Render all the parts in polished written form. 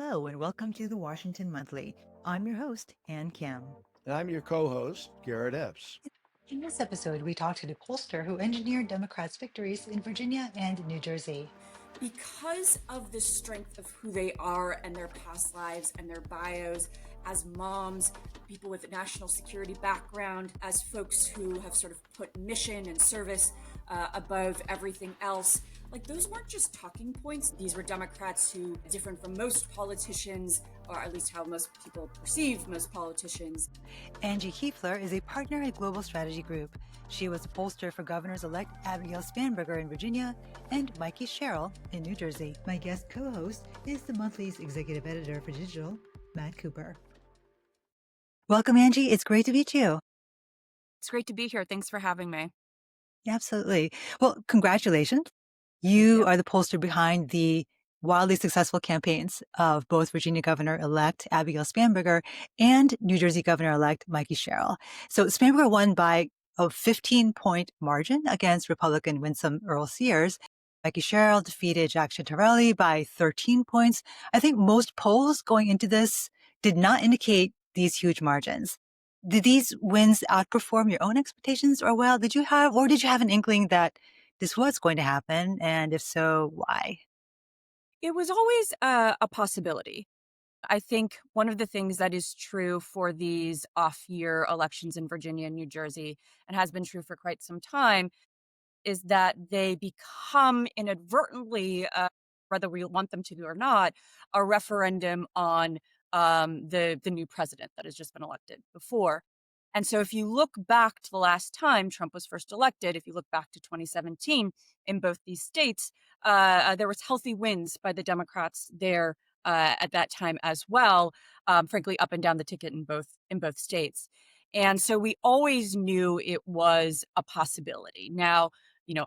Hello, and welcome to the Washington Monthly. I'm your host, Ann Kim. And I'm your co-host, Garrett Epps. In this episode, we talked to the pollster who engineered Democrats' victories in Virginia and New Jersey. Because of the strength of who they are and their past lives and their bios as moms, people with a national security background, as folks who have sort of put mission and service above everything else, like those weren't just talking points. These were Democrats who, different from most politicians, or at least how most people perceive most politicians. Angela Kuefler is a partner at Global Strategy Group. She was a pollster for Governors-elect Abigail Spanberger in Virginia and Mikie Sherrill in New Jersey. My guest co-host is the Monthly's executive editor for digital, Matt Cooper. Welcome, Angie. It's great to meet you. It's great to be here. Thanks for having me. Absolutely. Well, congratulations. You are the pollster behind the wildly successful campaigns of both Virginia Governor-elect Abigail Spanberger and New Jersey Governor-elect Mikie Sherrill. So Spanberger won by a 15-point margin against Republican Winsome Earle-Sears. Mikie Sherrill defeated Jack Ciattarrelli by 13 points. I think most polls going into this did not indicate these huge margins. Did these wins outperform your own expectations, or did you have an inkling that this was going to happen? And if so, why? It was always a possibility. I think one of the things that is true for these off-year elections in Virginia and New Jersey, and has been true for quite some time, is that they become inadvertently, whether we want them to do or not, a referendum on the new president that has just been elected before. And so if you look back to the last time Trump was first elected, if you look back to 2017 in both these states, there was healthy wins by the Democrats there at that time as well, frankly, up and down the ticket in both states. And so we always knew it was a possibility. Now,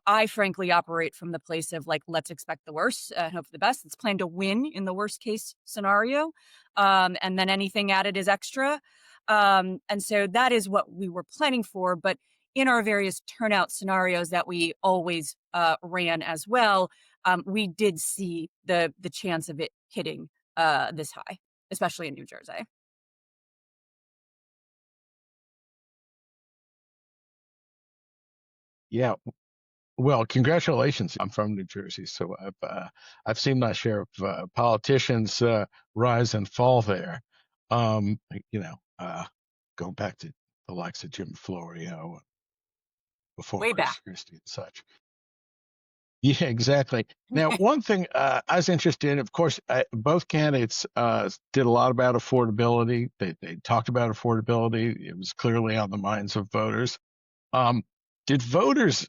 I frankly operate from the place of like, let's expect the worst and hope for the best. Let's plan to win in the worst case scenario. And then anything added is extra. And so that is what we were planning for. But in our various turnout scenarios that we always ran as well, we did see the chance of it hitting this high, especially in New Jersey. Yeah. Well, congratulations. I'm from New Jersey, so I've seen my share of politicians rise and fall there. Going back to the likes of Jim Florio before Way Chris back. Christie and such. Yeah, exactly. Now, one thing I was interested in, of course, both candidates did a lot about affordability. They talked about affordability. It was clearly on the minds of voters. Did voters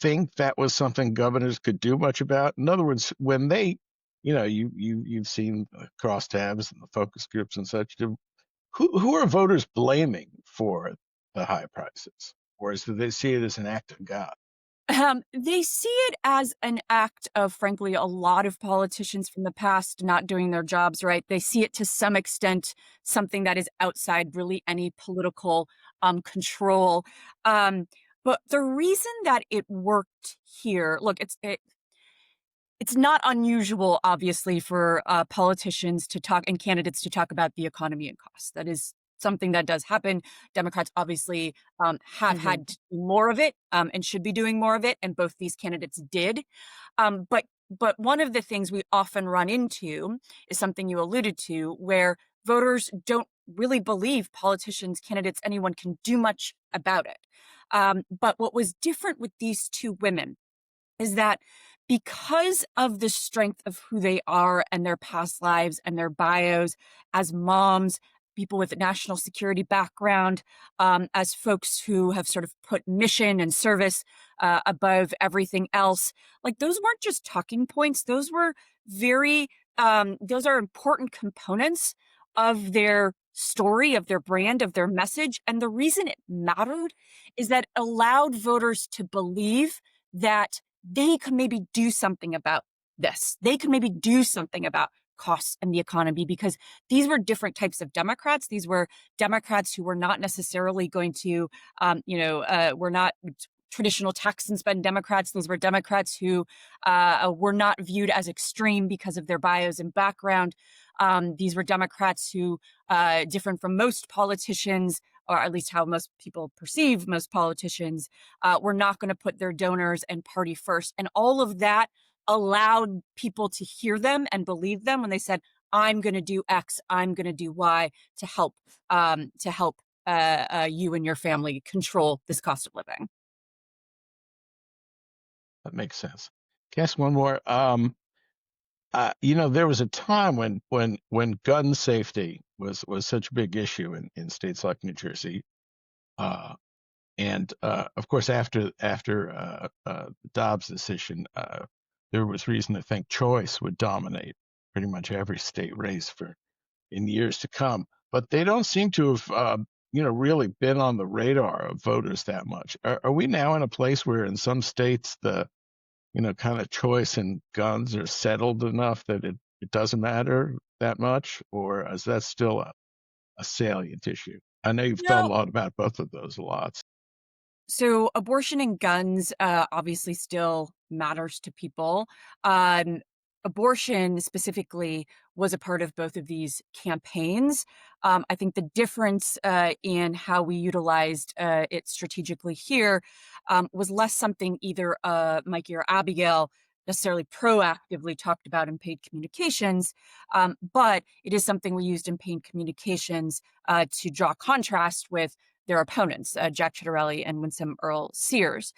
think that was something governors could do much about? In other words, when they, you've seen the crosstabs and the focus groups and such. Who are voters blaming for the high prices, or do they see it as an act of God? They see it as an act of, frankly, a lot of politicians from the past not doing their jobs right. They see it to some extent something that is outside really any political control. But the reason that it worked here, look, it's not unusual, obviously, for politicians to talk and candidates to talk about the economy and costs. That is something that does happen. Democrats obviously have had to do more of it and should be doing more of it, and both these candidates did. But one of the things we often run into is something you alluded to, where voters don't really believe politicians, candidates, anyone can do much about it. But what was different with these two women is that because of the strength of who they are and their past lives and their bios as moms, people with a national security background, as folks who have sort of put mission and service above everything else, like those weren't just talking points. Those were those are important components of their story, of their brand, of their message. And the reason it mattered is that it allowed voters to believe that they could maybe do something about this. They could maybe do something about costs and the economy, because these were different types of Democrats. These were Democrats who were not necessarily going to, were not traditional tax and spend Democrats. Those were Democrats who were not viewed as extreme because of their bios and background. These were Democrats who, different from most politicians, or at least how most people perceive most politicians, were not going to put their donors and party first. And all of that allowed people to hear them and believe them when they said, I'm going to do X, I'm going to do Y to help you and your family control this cost of living. That makes sense. Guess one more. There was a time when gun safety was such a big issue in states like New Jersey, and of course after the Dobbs decision, there was reason to think choice would dominate pretty much every state race in years to come. But they don't seem to have really been on the radar of voters that much. Are we now in a place where in some states the kind of choice in guns are settled enough that it doesn't matter that much, or is that still a salient issue? I know you've thought a lot about both of those lots. So abortion and guns obviously still matters to people. Abortion specifically was a part of both of these campaigns. I think the difference in how we utilized it strategically here was less something either Mikie or Abigail necessarily proactively talked about in paid communications, but it is something we used in paid communications to draw contrast with their opponents, Jack Ciattarrelli and Winsome Earle-Sears.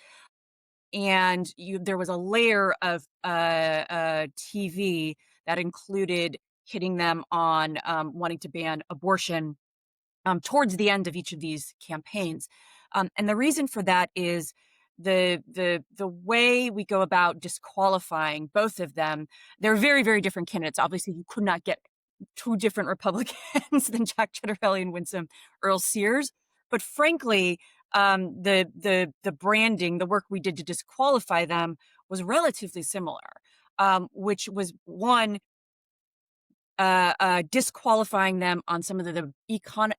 And there was a layer of TV that included hitting them on wanting to ban abortion towards the end of each of these campaigns. And the reason for that is the way we go about disqualifying both of them. They're very, very different candidates. Obviously, you could not get two different Republicans than Jack Ciattarrelli and Winsome Earle-Sears. But frankly, the branding, the work we did to disqualify them was relatively similar, which was one, disqualifying them on some of the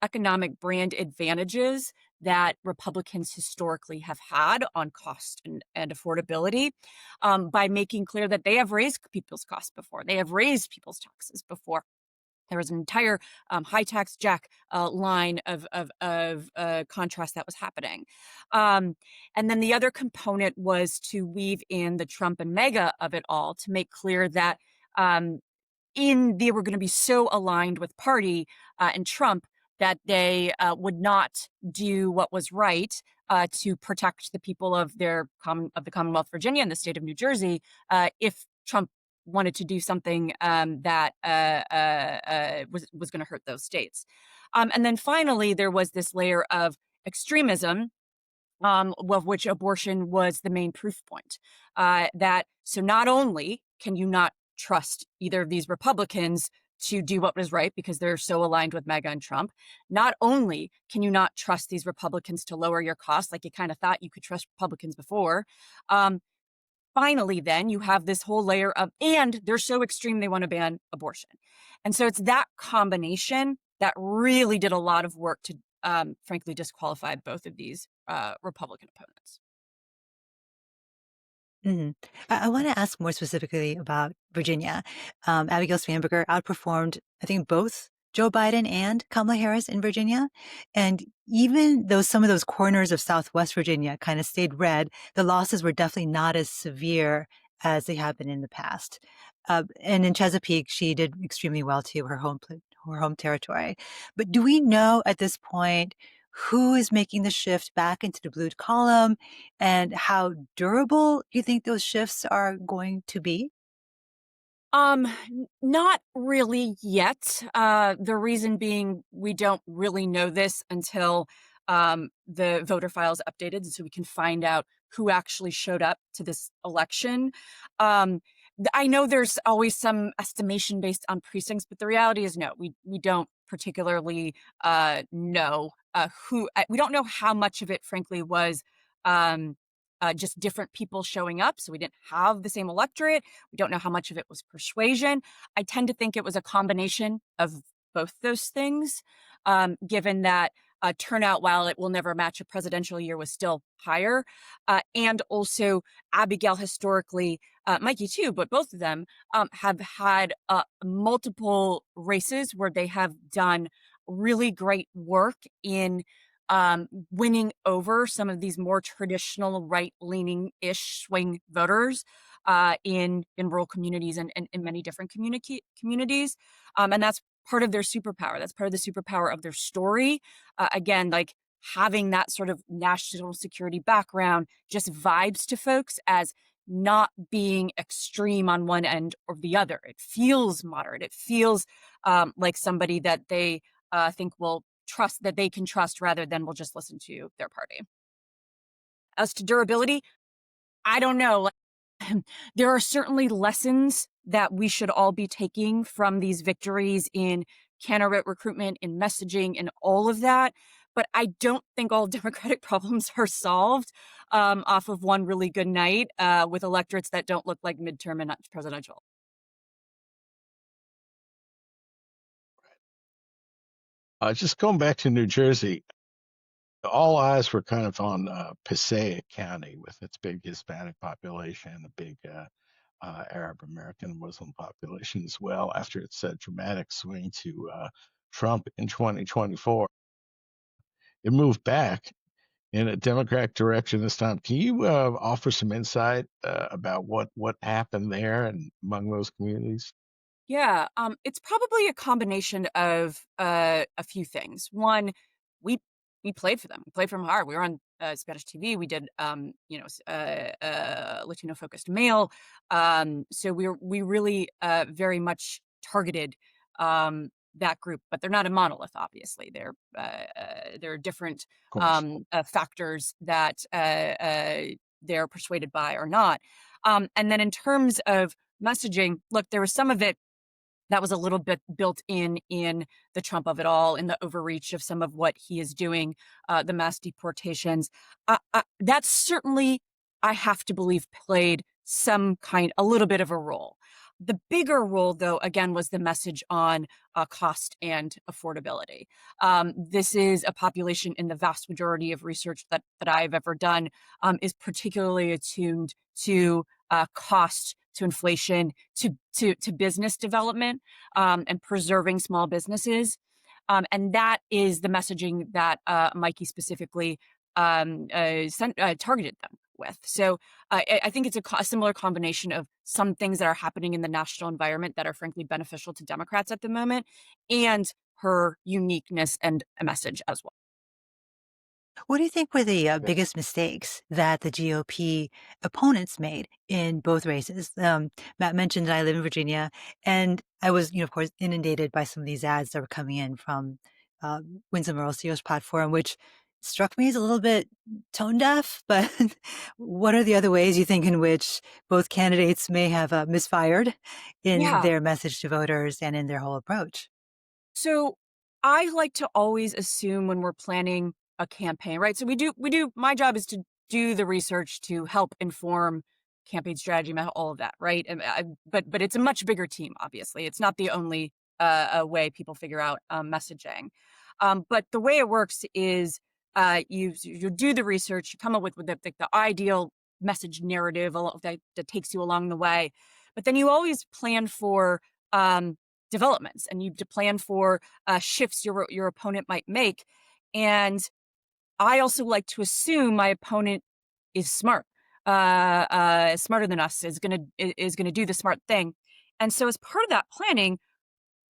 economic brand advantages that Republicans historically have had on cost and affordability, by making clear that they have raised people's costs before. They have raised people's taxes before. There was an entire high tax Jack line of contrast that was happening. And then the other component was to weave in the Trump and MAGA of it all to make clear that they were going to be so aligned with party and Trump that they would not do what was right to protect the people of the Commonwealth of Virginia and the state of New Jersey if Trump wanted to do something that was going to hurt those states. And then finally, there was this layer of extremism, of which abortion was the main proof point. So not only can you not trust either of these Republicans to do what was right because they're so aligned with MAGA and Trump, not only can you not trust these Republicans to lower your costs like you kind of thought you could trust Republicans before, finally, then you have this whole layer of, and they're so extreme they want to ban abortion. And so it's that combination that really did a lot of work to, frankly, disqualify both of these Republican opponents. I want to ask more specifically about Virginia. Abigail Spanberger outperformed, I think, both Joe Biden and Kamala Harris in Virginia. And even though some of those corners of Southwest Virginia kind of stayed red, the losses were definitely not as severe as they have been in the past. And in Chesapeake, she did extremely well too, her home territory. But do we know at this point who is making the shift back into the blue column and how durable do you think those shifts are going to be? Not really yet. The reason being we don't really know this until the voter file is updated, so we can find out who actually showed up to this election. I know there's always some estimation based on precincts, but the reality is no, we don't particularly know who. We don't know how much of it, frankly, was just different people showing up. So we didn't have the same electorate. We don't know how much of it was persuasion. I tend to think it was a combination of both those things, given that turnout, while it will never match a presidential year, was still higher. And also Abigail historically, Mikie too, but both of them have had multiple races where they have done really great work in winning over some of these more traditional right-leaning-ish swing voters in rural communities and in many different communities. And that's part of their superpower. That's part of the superpower of their story. Again, like having that sort of national security background just vibes to folks as not being extreme on one end or the other. It feels moderate. It feels like somebody that they think will trust, that they can trust, rather than will just listen to their party. As to durability, I don't know. There are certainly lessons that we should all be taking from these victories in candidate recruitment, in messaging, and all of that. But I don't think all Democratic problems are solved off of one really good night with electorates that don't look like midterm and not presidential. Just going back to New Jersey, all eyes were kind of on Passaic County with its big Hispanic population, a big Arab American Muslim population as well, after its dramatic swing to Trump in 2024. It moved back in a Democratic direction this time. Can you offer some insight about what happened there and among those communities? Yeah, it's probably a combination of a few things. One, we we played for them. We played for them hard. We were on Spanish TV. We did Latino focused mail. So we really very much targeted that group, but they're not a monolith. Obviously, there are different Of course. factors that they're persuaded by or not. And then in terms of messaging, look, there was some of it that was a little bit built in the Trump of it all, in the overreach of some of what he is doing, the mass deportations. That certainly, I have to believe, played a little bit of a role. The bigger role, though, again, was the message on cost and affordability. This is a population, in the vast majority of research that I've ever done, is particularly attuned to cost, to inflation, to business development, and preserving small businesses. And that is the messaging that Mikie specifically targeted them with. So I think it's a similar combination of some things that are happening in the national environment that are frankly beneficial to Democrats at the moment, and her uniqueness and a message as well. What do you think were the Okay. biggest mistakes that the GOP opponents made in both races? Matt mentioned that I live in Virginia, and I was, of course, inundated by some of these ads that were coming in from Winsome Earle-Sears platform, which struck me as a little bit tone deaf. But what are the other ways you think in which both candidates may have misfired in Yeah. their message to voters and in their whole approach? So I like to always assume when we're planning a campaign, right? So my job is to do the research to help inform campaign strategy, all of that, right? But it's a much bigger team, obviously. It's not the only way people figure out messaging. But the way it works is you do the research, you come up with the ideal message narrative that takes you along the way. But then you always plan for developments, and you plan for shifts your opponent might make. And I also like to assume my opponent is smart, smarter than us, is gonna do the smart thing. And so as part of that planning,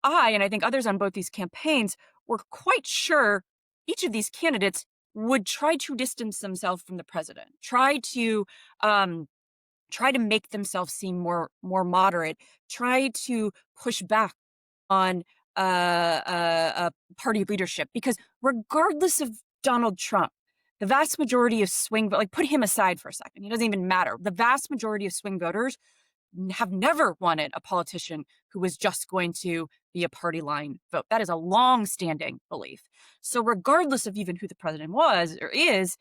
and I think others on both these campaigns, were quite sure each of these candidates would try to distance themselves from the president, try to make themselves seem more moderate, try to push back on party leadership, because regardless of Donald Trump, the vast majority of put him aside for a second, he doesn't even matter. The vast majority of swing voters have never wanted a politician who was just going to be a party line vote. That is a long-standing belief. So regardless of even who the president was or is,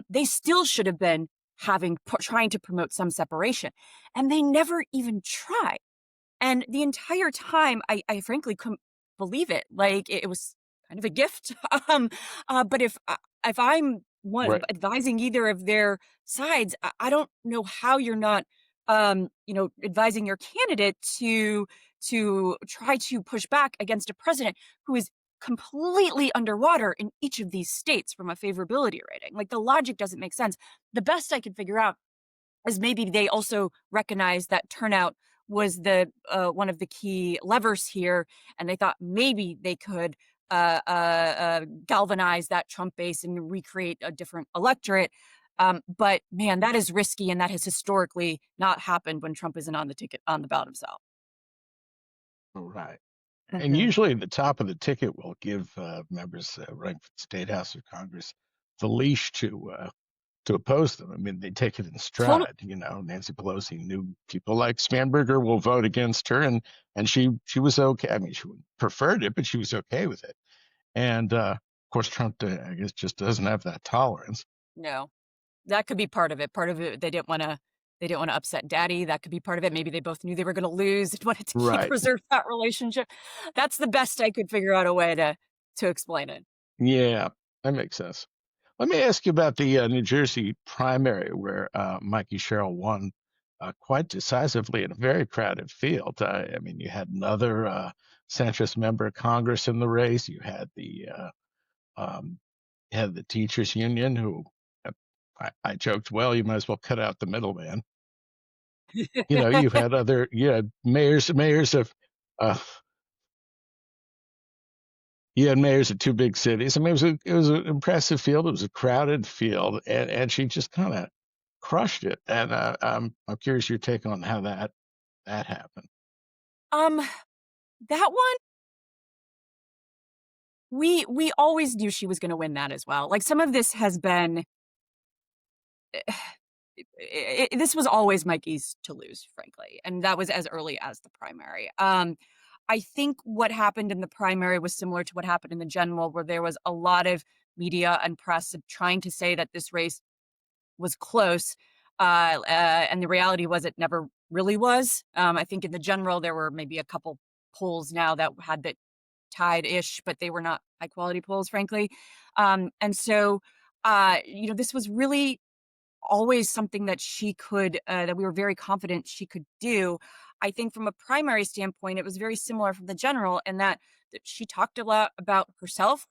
they still should have been trying to promote some separation. And they never even tried. And the entire time, I frankly couldn't believe it. Like, it was kind of a gift. But if I'm one Right. advising either of their sides, I don't know how you're not, advising your candidate to try to push back against a president who is completely underwater in each of these states from a favorability rating. Like, the logic doesn't make sense. The best I could figure out is maybe they also recognize that turnout was the one of the key levers here, and they thought maybe they could galvanize that Trump base and recreate a different electorate. But man, that is risky, and that has historically not happened when Trump isn't on the ticket on the ballot himself. Right. And Mhm. usually the top of the ticket will give members running for the state house or Congress the leash to oppose them. I mean, they take it in Totally. stride. Nancy Pelosi knew people like Spanberger will vote against her, and she was okay. I mean, she preferred it, but she was okay with it. And of course, Trump, I guess, just doesn't have that tolerance. No, that could be part of it. Part of it, they didn't want to upset Daddy. That could be part of it. Maybe they both knew they were going to lose and wanted to Right. preserve that relationship. That's the best I could figure out a way to explain it. Yeah, that makes sense. Let me ask you about the New Jersey primary where Mikie Sherrill won quite decisively in a very crowded field. I mean, you had another centrist member of Congress in the race. You had um, the teachers union who I joked, well, you might as well cut out the middleman. You had mayors of uh, you had mayors of two big cities. I mean, it was an impressive field. It was a crowded field, and she just kind of crushed it. And I'm curious your take on how that happened. Um, that one, we always knew she was going to win that as well. Like, some of this has been, this was always Mikey's to lose, frankly, and that was as early as the primary. I think what happened in the primary was similar to what happened in the general, where there was a lot of media and press trying to say that this race was close, and the reality was it never really was. I think in the general there were maybe a couple polls now that had that tied-ish, but they were not high quality polls, frankly. And so, this was really always something that she could, that we were very confident she could do. I think from a primary standpoint, it was very similar from the general in that she talked a lot about herself,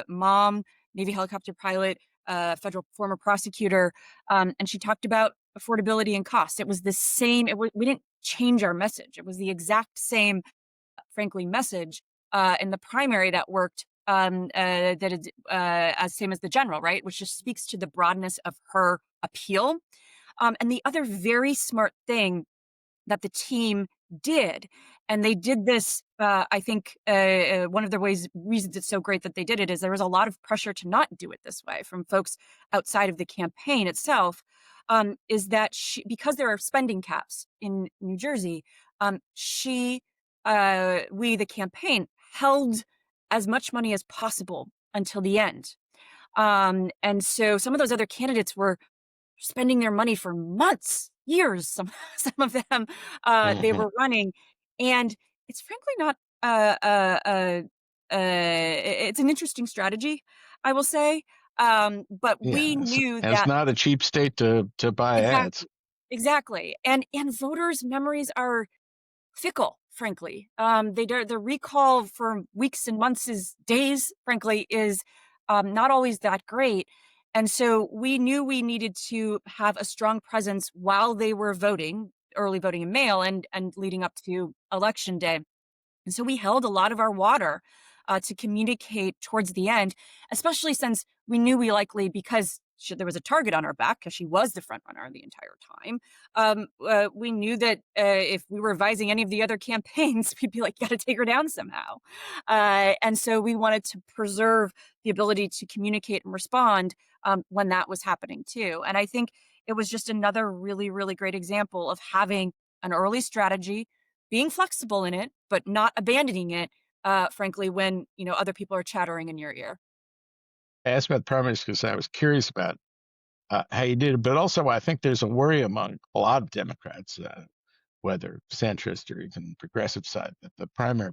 mom, Navy helicopter pilot, federal former prosecutor, and she talked about affordability and cost. It was the same. We didn't change our message. It was the exact same, frankly, message in the primary that worked, that is as same as the general, right? Which just speaks to the broadness of her appeal. And the other very smart thing that the team did, and they did this, I think one of the reasons it's so great that they did it is there was a lot of pressure to not do it this way from folks outside of the campaign itself, is that because there are spending caps in New Jersey, we, the campaign, held as much money as possible until the end. And so some of those other candidates were spending their money for months, years, some of them, they were running. And it's frankly not, it's an interesting strategy, I will say. But Yeah, we knew it's that not a cheap state to buy ads. exactly. And voters' memories are fickle, frankly. The recall for weeks and months is days, frankly, is not always that great. And so we knew we needed to have a strong presence while they were voting, early voting in mail and leading up to election day. And so we held a lot of our water to communicate towards the end, especially since we knew because there was a target on our back because she was the front runner the entire time. We knew that if we were advising any of the other campaigns, we'd be like, got to take her down somehow. And so we wanted to preserve the ability to communicate and respond when that was happening too. And I think it was just another really, really great example of having an early strategy, being flexible in it, but not abandoning it, frankly, when, other people are chattering in your ear. I asked about primaries because I was curious about how you did it, but also I think there's a worry among a lot of Democrats, whether centrist or even progressive side, that the primary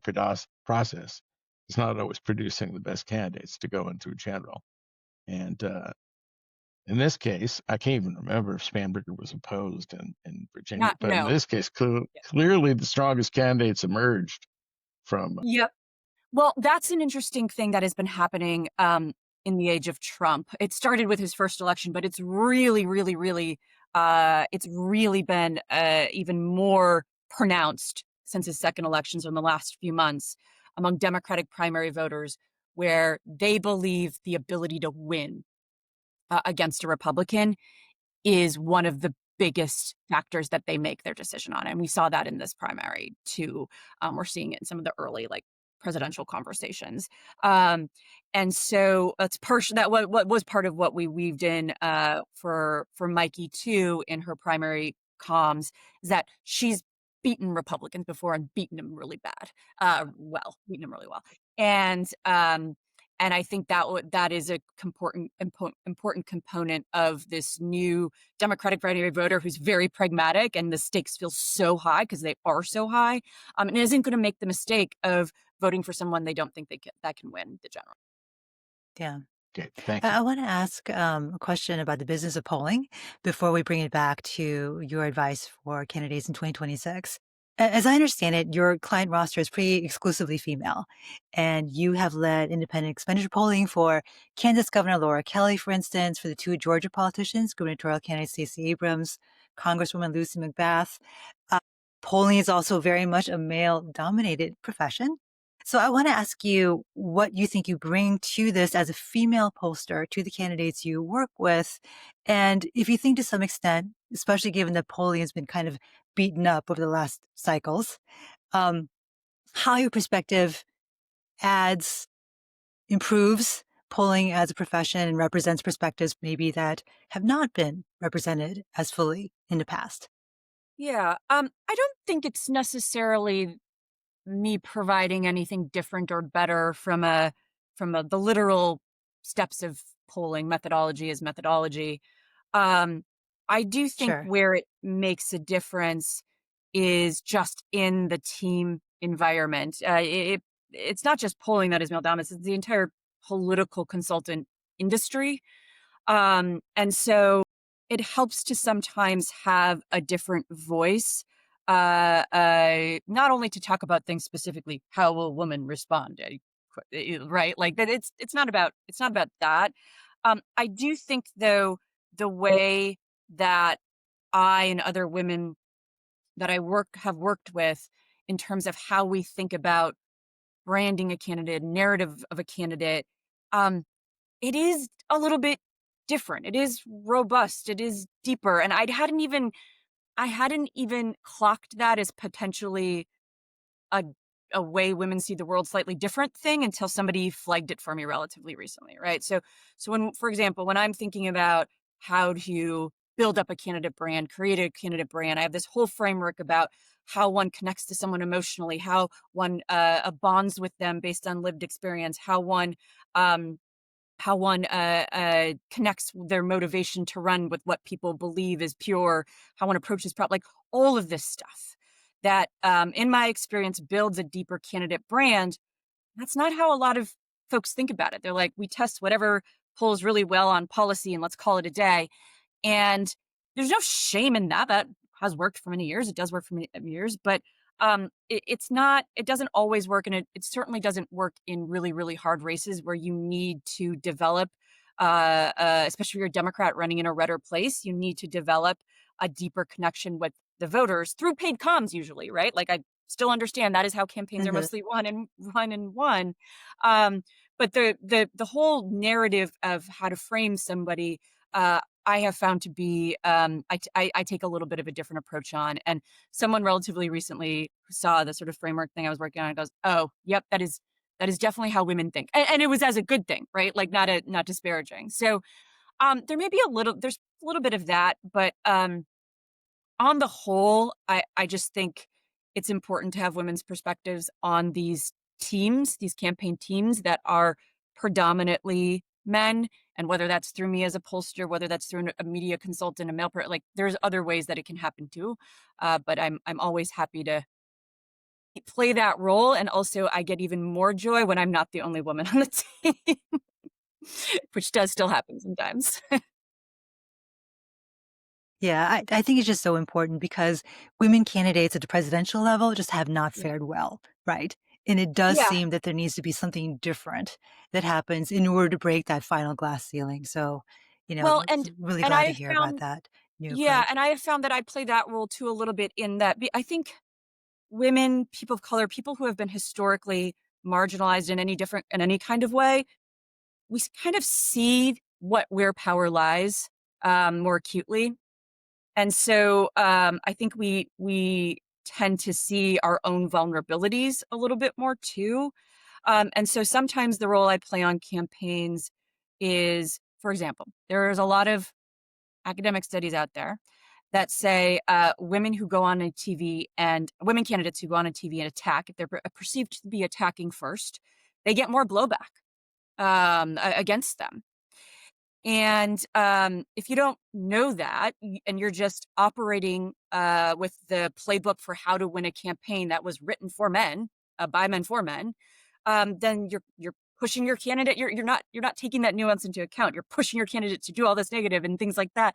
process is not always producing the best candidates to go into a general. And in this case, I can't even remember if Spanberger was opposed in Virginia, but in No. this case, clearly the strongest candidates emerged from. Yep. Well, that's an interesting thing that has been happening in the age of Trump. It started with his first election, but it's really, really, really, it's really been even more pronounced since his second elections in the last few months among Democratic primary voters, where they believe the ability to win against a Republican is one of the biggest factors that they make their decision on. And we saw that in this primary too. We're seeing it in some of the early presidential conversations. And so that's what was part of what we weaved in for Mikie too in her primary comms, is that she's beaten Republicans before and beaten them really bad. Beaten them really well. And I think that is a important component of this new Democratic primary voter who's very pragmatic, and the stakes feel so high because they are so high, and isn't going to make the mistake of voting for someone they don't think that can win the general. Yeah. Okay, thank you. I want to ask a question about the business of polling before we bring it back to your advice for candidates in 2026. As I understand it, your client roster is pretty exclusively female, and you have led independent expenditure polling for Kansas Governor Laura Kelly, for instance, for the two Georgia politicians, gubernatorial candidate Stacey Abrams, Congresswoman Lucy McBath. Polling is also very much a male-dominated profession. So I want to ask you what you think you bring to this as a female pollster to the candidates you work with. And if you think to some extent, especially given that polling has been kind of beaten up over the last cycles, how your perspective improves polling as a profession and represents perspectives maybe that have not been represented as fully in the past. Yeah. I don't think it's necessarily me providing anything different or better from the literal steps of polling. Methodology is methodology. I do think Sure. where it makes a difference is just in the team environment. It's not just polling that is male dominant; it's the entire political consultant industry. And so it helps to sometimes have a different voice, not only to talk about things specifically, how will a woman respond, right? Like that. It's not about that. I do think though the way that I and other women that I have worked with in terms of how we think about branding a candidate, narrative of a candidate, it is a little bit different. It is robust. It is deeper. And I hadn't even clocked that as potentially a way women see the world slightly different thing until somebody flagged it for me relatively recently, right? So when, for example, when I'm thinking about how to build up a candidate brand, create a candidate brand, I have this whole framework about how one connects to someone emotionally, how one bonds with them based on lived experience, how one connects their motivation to run with what people believe is pure, how one approaches like all of this stuff that, in my experience, builds a deeper candidate brand. That's not how a lot of folks think about it. They're like, we test whatever pulls really well on policy and let's call it a day. And there's no shame in that. That has worked for many years. It does work for many years, but it doesn't always work. And it certainly doesn't work in really, really hard races where you need to develop, especially if you're a Democrat running in a redder place, you need to develop a deeper connection with the voters through paid comms usually, right? Like I still understand that is how campaigns are mostly won. But the whole narrative of how to frame somebody, I have found to be, I take a little bit of a different approach on. And someone relatively recently saw the sort of framework thing I was working on and goes, oh, yep, that is definitely how women think. And it was as a good thing, right? Like not disparaging. So there's a little bit of that, but on the whole, I just think it's important to have women's perspectives on these teams, these campaign teams that are predominantly men, and whether that's through me as a pollster, whether that's through a media consultant, a male like there's other ways that it can happen too. But I'm always happy to play that role. And also I get even more joy when I'm not the only woman on the team, which does still happen sometimes. Yeah, I think it's just so important because women candidates at the presidential level just have not Yeah. fared well, right? And it does Yeah. seem that there needs to be something different that happens in order to break that final glass ceiling. So, Well, it's really and I glad to have hear about found, that new yeah, approach. and I have found that I play that role too a little bit in that I think women, people of color, people who have been historically marginalized in any kind of way, we kind of see where power lies more acutely. And so I think we tend to see our own vulnerabilities a little bit more too. And so sometimes the role I play on campaigns is, for example, there's a lot of academic studies out there that say women who go on a TV and women candidates who go on a TV and attack, if they're perceived to be attacking first, they get more blowback against them. And if you don't know that, and you're just operating with the playbook for how to win a campaign that was written for men, by men for men, then you're pushing your candidate. You're not taking that nuance into account. You're pushing your candidate to do all this negative and things like that.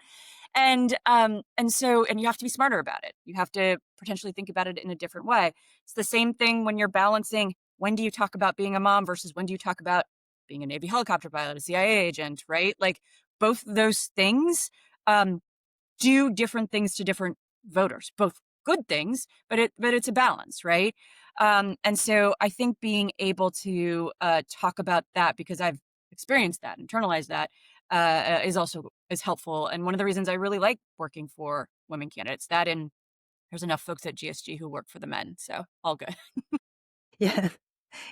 And you have to be smarter about it. You have to potentially think about it in a different way. It's the same thing when you're balancing, when do you talk about being a mom versus when do you talk about being a Navy helicopter pilot, a CIA agent, right? Like both those things do different things to different voters, both good things, but it's a balance, right? And so I think being able to talk about that, because I've experienced that, internalized that, is helpful. And one of the reasons I really like working for women candidates, that and there's enough folks at GSG who work for the men, so all good. Yeah.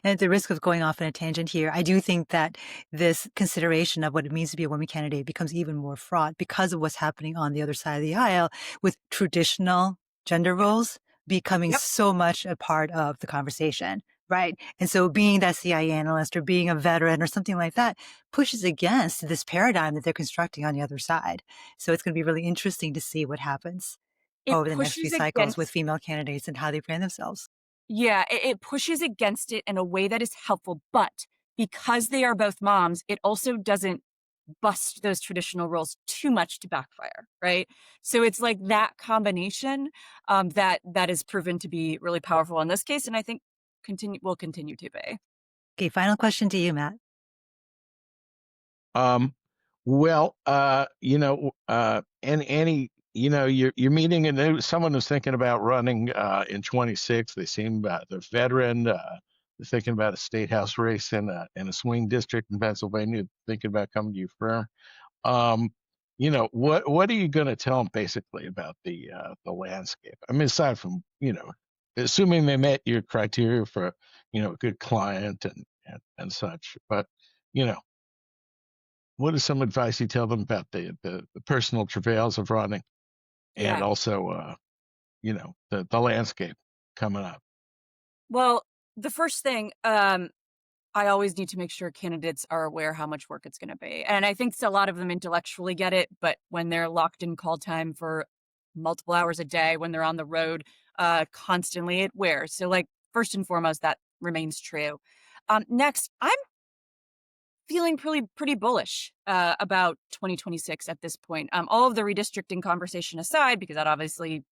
And at the risk of going off on a tangent here, I do think that this consideration of what it means to be a woman candidate becomes even more fraught because of what's happening on the other side of the aisle with traditional gender Yeah. roles becoming Yep. so much a part of the conversation, right? And so being that CIA analyst or being a veteran or something like that pushes against this paradigm that they're constructing on the other side. So it's going to be really interesting to see what happens It over the next few pushes cycles with against female candidates and how they brand themselves. Yeah, it pushes against it in a way that is helpful, but because they are both moms, it also doesn't bust those traditional roles too much to backfire, right? So it's like that combination that is proven to be really powerful in this case, and I think will continue to be. Okay, final question to you, Matt. Um, well, and Annie, you're meeting someone who's thinking about running in 26. They seem they're veteran. They're thinking about a state house race in a swing district in Pennsylvania. Thinking about coming to your firm. What are you going to tell them basically about the landscape? I mean, aside from assuming they met your criteria for a good client and such, but you know what is some advice you tell them about the personal travails of running and Yeah. also the landscape coming up? Well, the first thing, I always need to make sure candidates are aware how much work it's going to be. And I think a lot of them intellectually get it, but when they're locked in call time for multiple hours a day, when they're on the road constantly, it wears. So like first and foremost, that remains true. Next, I'm feeling pretty bullish about 2026 at this point. All of the redistricting conversation aside, because that obviously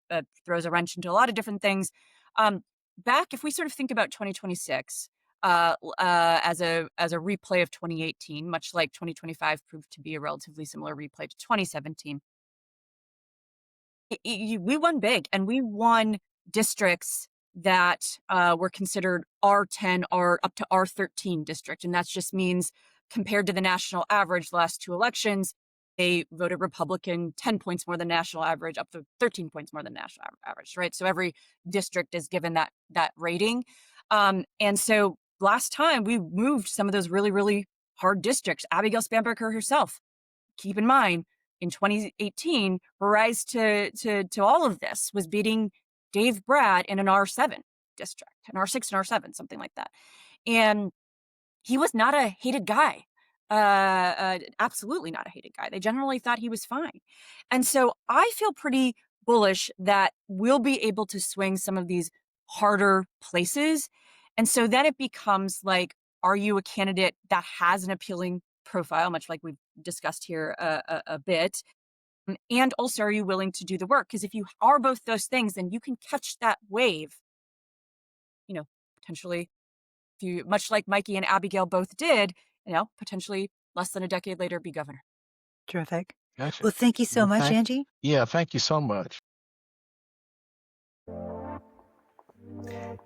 throws a wrench into a lot of different things. If we sort of think about 2026 as a replay of 2018, much like 2025 proved to be a relatively similar replay to 2017. We won big, and we won districts that were considered R10 or up to R13 district. And that just means compared to the national average, the last two elections, they voted Republican 10 points more than national average, up to 13 points more than national average, right? So every district is given that rating. And so last time we moved some of those really, really hard districts. Abigail Spanberger herself, keep in mind, in 2018, her rise to all of this was beating Dave Brad in an R7 district, an R6 and R7, something like that. And he was not a hated guy. Absolutely not a hated guy. They generally thought he was fine. And so I feel pretty bullish that we'll be able to swing some of these harder places. And so then it becomes like, are you a candidate that has an appealing profile, much like we've discussed here a bit? And also, are you willing to do the work? Because if you are both those things, then you can catch that wave, potentially, if you, much like Mikie and Abigail both did, potentially less than a decade later, be governor. Terrific. Gotcha. Well, thank you so much, Angie. Yeah, thank you so much.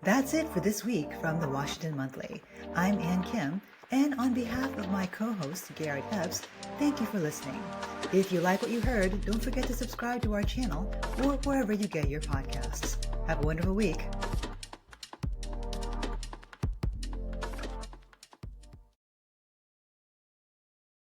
That's it for this week from the Washington Monthly. I'm Ann Kim, and on behalf of my co-host, Garrett Epps, thank you for listening. If you like what you heard, don't forget to subscribe to our channel or wherever you get your podcasts. Have a wonderful week.